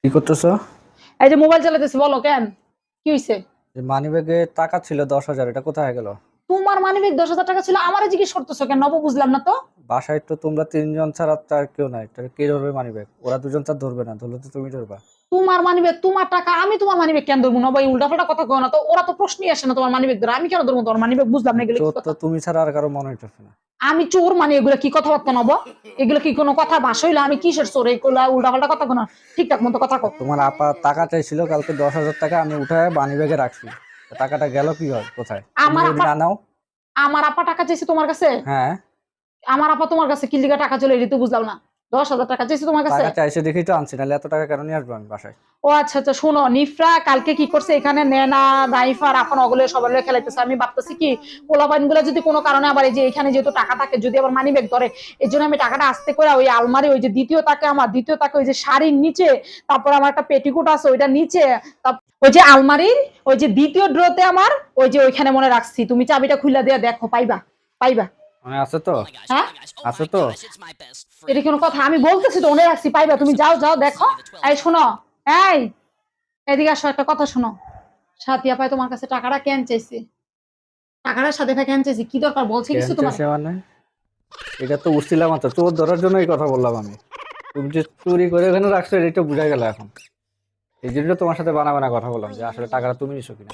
কি করতেছো? এই যে মোবাইল চালাতেছি, বলো কেন? কি হইছে? যে মানিব্যাগে টাকা ছিল 10,000, এটা কোথায় গেল? তোমার মানিব্যাগ 10,000 টাকা ছিল, আমারে জিজ্ঞেস করতেছো কেন? নব, বুঝলাম না তো। বাসায় তো তোমরা তিনজন ছাড়া তার কেউ নাই, তার কে ধরবে মানিব্যাগ? ওরা দুজন তার ধরবে না, ধরলে তো তুমি ধরবা। তোমার মানিব্যাগ, তোমার টাকা, আমি তোমার মানিব্যাগ কেন ধরবো? নব, এই উল্টাপাল্টা কথা কো না তো। ওরা তো প্রশ্নই আসে না তোমার মানিব্যাগ ধরে, আমি কেন ধরবো তোমার মানিব্যাগ? বুঝলাম না, এগুলো কি চোর তো কথা? তুমি ছাড়া আর কারো মনে হইতেছে না। আমি চোর মানে এগুলো কি কথাবার্তা নব? এগুলো কি কোনো কথা? ভাষা হইলো আমি কিসের চোর? এগুলো উল্টাপাল্টা কথা কো না, ঠিকঠাক মতো কথা কো। তোমার আপা টাকা চাইছিল কালকে 10,000 টাকা, আমি উঠায় মানিব্যাগে রাখছি। তা টাকাটা গেল কি হয়, কোথায়? তুমি আমার যদি আপা, না নাও। আমার আপা টাকা চাইছে তোমার কাছে? হ্যাঁ। আমার আপা তোমার কাছে কি লিগা টাকা চলে, এটা তো বুঝলাম না। 10,000 টাকা চাইছে তোমার কাছে? টাকা চাইছে দেখেই তো আনছি, নাহলে এত টাকা কেন নিয়ে আসবো আমি বাসায়? ও আচ্ছা আচ্ছা, শোনো, নিফরা কালকে কি করছে এখানে, নেনা, নাইফা আর আপন অগলে সবাই মিলে খেলাইতেছে। আমি ভাবতেছি কি, পোলাপাইন গুলা যদি কোনো কারণে আবার এই যে এখানে যেহেতু টাকা থাকে, যদি আবার মানি ব্যাগ ধরে, এই জন্য আমি টাকাটা আস্তে করে ওই আলমারি, ওই যে দ্বিতীয় তাকে, আমার দ্বিতীয় তাকে ওই যে শাড়ির নিচে, তারপর আমার একটা পেটিকুট আছে ওইটা নিচে, ওই যে আলমারির ওই যে দ্বিতীয় ড্রতে আমার, ওই যে ওইখানে মনে রাখছি। তুমি চাবিটা খুলে দিয়ে দেখো, পাইবা, পাইবা। মানে আছে তো? হ্যাঁ, আছে তো? এটা কোনো কথা? আমি বলতেছি তো মনে রাখছি, পাইবা। তুমি যাও যাও দেখো। এই শোনো, এই এদিকে আসো, একটা কথা শোনো। সাথী আপায় তোমার কাছে টাকাটা কেন চাইছে? টাকাটা সাথে ভাই কেন চাইছে? কি দরকার? বলছে কেন কিছু তোমার? চাইছে মানে? এটা তো উঠছিলাম মাত্র, চোর ধরার জন্য এই কথা বললাম আমি। তুমি যে চুরি করে ওখানে রাখছো, এটা বুঝা গেল এখন। এই জন্য তোমার সাথে বানা বানা কথা বললাম যে আসলে টাকাটা তুমি নিছো কিনা।